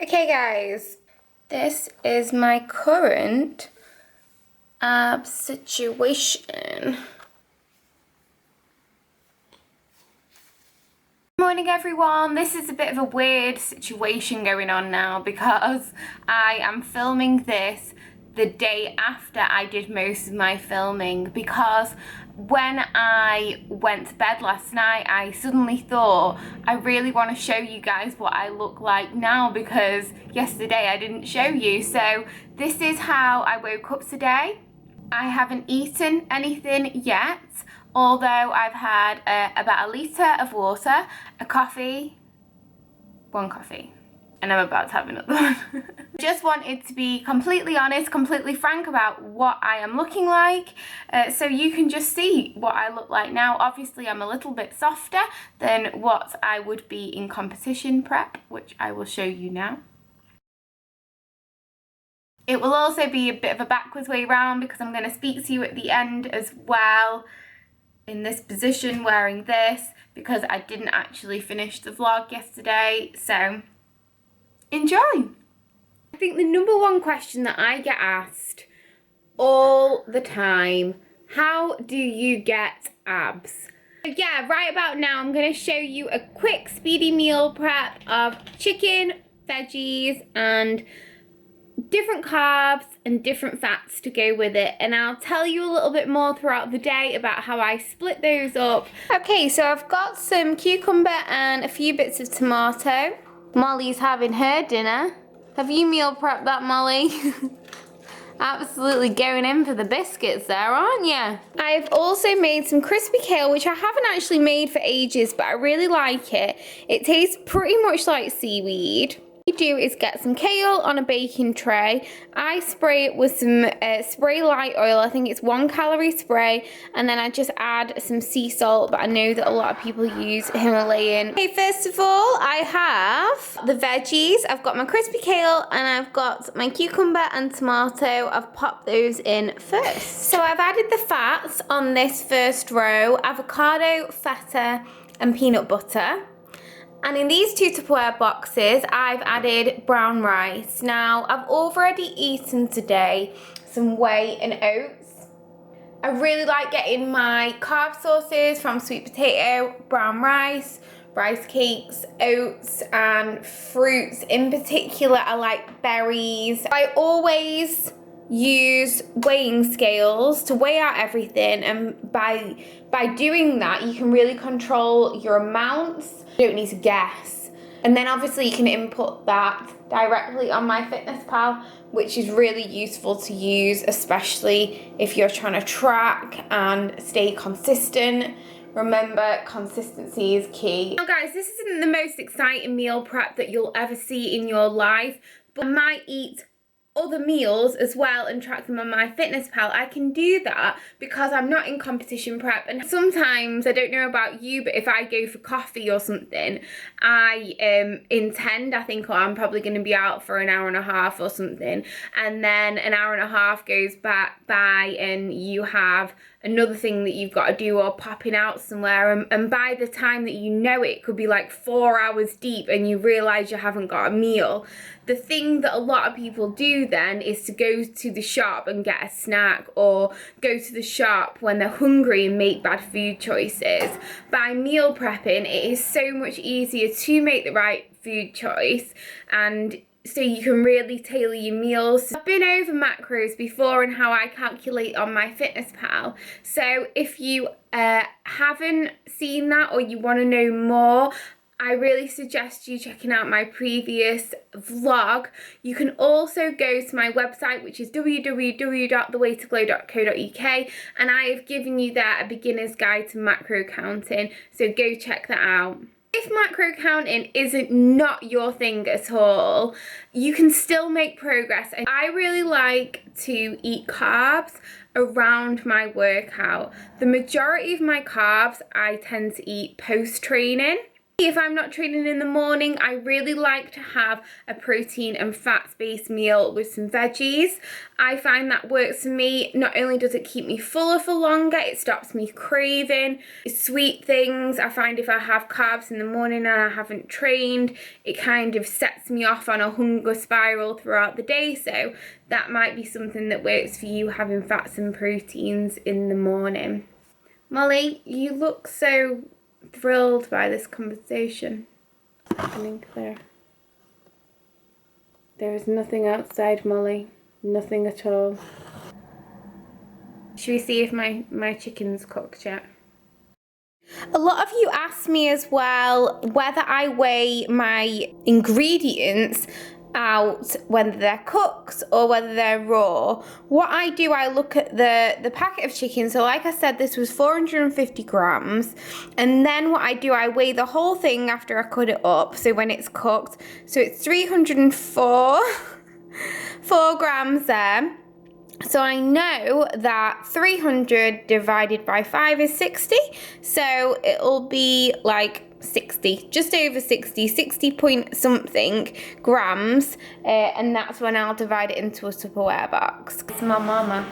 Okay guys, this is my current abs situation. Good morning everyone. This is a bit of a weird situation going on now because I am filming this the day after I did most of my filming, because when I went to bed last night I suddenly thought I really want to show you guys what I look like now, because yesterday I didn't show you. So this is how I woke up today. I haven't eaten anything yet, although I've had about a litre of water, a coffee, one coffee, and I'm about to have another one. Just wanted to be completely honest, completely frank about what I am looking like, so you can just see what I look like now. Obviously I'm a little bit softer than what I would be in competition prep, which I will show you now. It will also be a bit of a backwards way round because I'm going to speak to you at the end as well in this position wearing this, because I didn't actually finish the vlog yesterday, so enjoy. I think the number one question that I get asked all the time, how do you get abs? So yeah, right about now I'm going to show you a quick speedy meal prep of chicken, veggies and different carbs and different fats to go with it, and I'll tell you a little bit more throughout the day about how I split those up. Okay, so I've got some cucumber and a few bits of tomato. Molly's having her dinner. Have you meal prepped that, Molly? Absolutely going in for the biscuits there, aren't you? I've also made some crispy kale, which I haven't actually made for ages, but I really like it. It tastes pretty much like seaweed. What you do is get some kale on a baking tray. I spray it with some spray light oil. I think it's 1 calorie spray, and then I just add some sea salt, but I know that a lot of people use Himalayan. Okay, first of all I have the veggies. I've got my crispy kale and I've got my cucumber and tomato. I've popped those in first. So I've added the fats on this first row: avocado, feta and peanut butter. And in these 2 Tupperware boxes, I've added brown rice. Now, I've already eaten today some whey and oats. I really like getting my carb sources from sweet potato, brown rice, rice cakes, oats, and fruits. In particular, I like berries. I always use weighing scales to weigh out everything, and by doing that you can really control your amounts. You don't need to guess, and then obviously you can input that directly on MyFitnessPal, which is really useful to use, especially if you're trying to track and stay consistent. Remember, consistency is key. Now guys, this isn't the most exciting meal prep that you'll ever see in your life, but I might eat other meals as well and track them on MyFitnessPal. I can do that because I'm not in competition prep, and sometimes, I don't know about you, but if I go for coffee or something, I intend, I think, oh, I'm probably going to be out for an hour and a half or something, and then an hour and a half goes by and you have another thing that you've got to do, or popping out somewhere, and by the time that you know it could be like 4 hours deep and you realise you haven't got a meal. The thing that a lot of people do then is to go to the shop and get a snack, or go to the shop when they're hungry and make bad food choices. By meal prepping, it is so much easier to make the right food choice, and so you can really tailor your meals. I've been over macros before and how I calculate on MyFitnessPal. So if you haven't seen that, or you want to know more, I really suggest you checking out my previous vlog. You can also go to my website, which is www.thewaytoglow.co.uk, and I have given you there a beginner's guide to macro counting, so go check that out. If macro counting isn't not your thing at all, you can still make progress. And I really like to eat carbs around my workout. The majority of my carbs I tend to eat post-training. If I'm not training in the morning, I really like to have a protein and fats-based meal with some veggies. I find that works for me. Not only does it keep me fuller for longer, it stops me craving sweet things. I find if I have carbs in the morning and I haven't trained, it kind of sets me off on a hunger spiral throughout the day. So that might be something that works for you, having fats and proteins in the morning. Molly, you look so thrilled by this conversation. Happening clear. There is nothing outside, Molly. Nothing at all. Should we see if my chicken's cooked yet? A lot of you asked me as well whether I weigh my ingredients out whether they're cooked or whether they're raw. What I do, I look at the packet of chicken. So like I said, this was 450 grams, and then what I do, I weigh the whole thing after I cut it up, so when it's cooked. So it's 304 grams there. So I know that 300 divided by 5 is 60, so it'll be like 60, just over 60 point something grams, and that's when I'll divide it into a Tupperware box. It's my mama.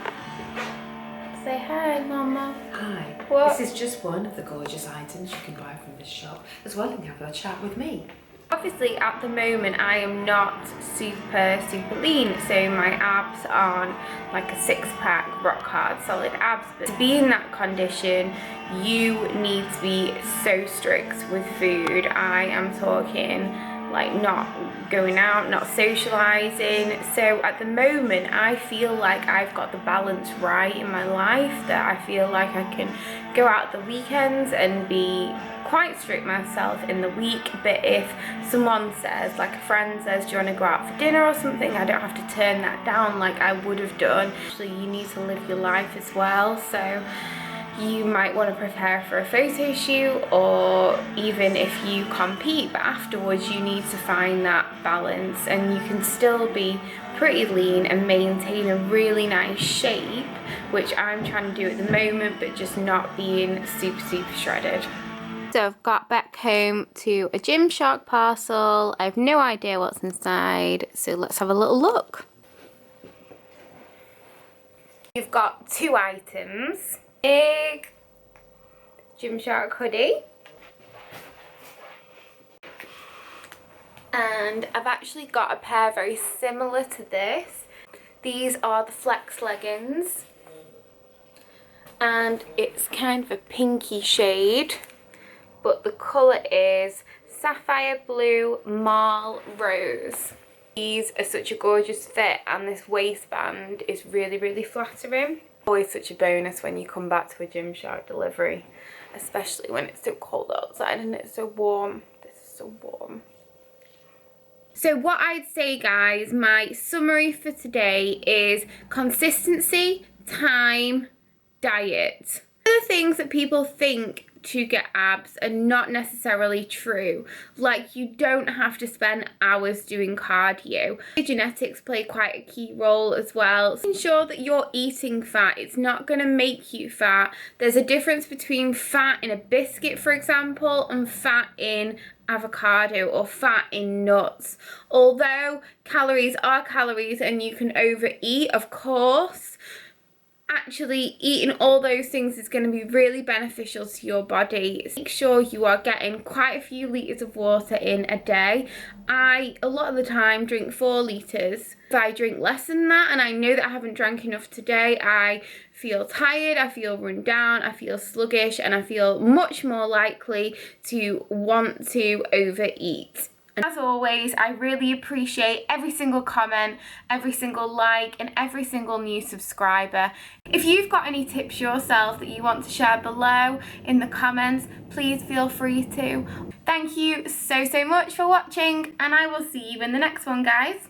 Say hi, mama. Hi. What? This is just one of the gorgeous items you can buy from this shop, as well as have a chat with me. Obviously at the moment I am not super lean, so my abs aren't like a six-pack rock hard solid abs, but to be in that condition you need to be so strict with food. I am talking like not going out, not socializing. So at the moment I feel like I've got the balance right in my life, that I feel like I can go out the weekends and be quite strict myself in the week, but if someone says, like a friend says, do you want to go out for dinner or something, I don't have to turn that down like I would have done. Actually, you need to live your life as well, so you might want to prepare for a photo shoot, or even if you compete, but afterwards you need to find that balance, and you can still be pretty lean and maintain a really nice shape, which I'm trying to do at the moment, but just not being super shredded. So I've got back home to a Gymshark parcel. I have no idea what's inside, so let's have a little look. You've got two items. Big Gymshark hoodie. And I've actually got a pair very similar to this. These are the Flex leggings. And it's kind of a pinky shade, but the colour is sapphire blue marl rose. These are such a gorgeous fit, and this waistband is really flattering. Always such a bonus when you come back to a Gymshark delivery, especially when it's so cold outside and it's so warm. This is so warm. So what I'd say, guys, my summary for today is consistency, time, diet. The things that people think to get abs are not necessarily true. Like, you don't have to spend hours doing cardio. Genetics play quite a key role as well. So ensure that you're eating fat. It's not going to make you fat. There's a difference between fat in a biscuit, for example, and fat in avocado or fat in nuts. Although calories are calories and you can overeat, of course, actually eating all those things is going to be really beneficial to your body. Make sure you are getting quite a few litres of water in a day. I, a lot of the time, drink 4 litres. If I drink less than that and I know that I haven't drank enough today, I feel tired, I feel run down, I feel sluggish, and I feel much more likely to want to overeat. And as always, I really appreciate every single comment, every single like, and every single new subscriber. If you've got any tips yourself that you want to share below in the comments, please feel free to. Thank you so much for watching, and I will see you in the next one, guys.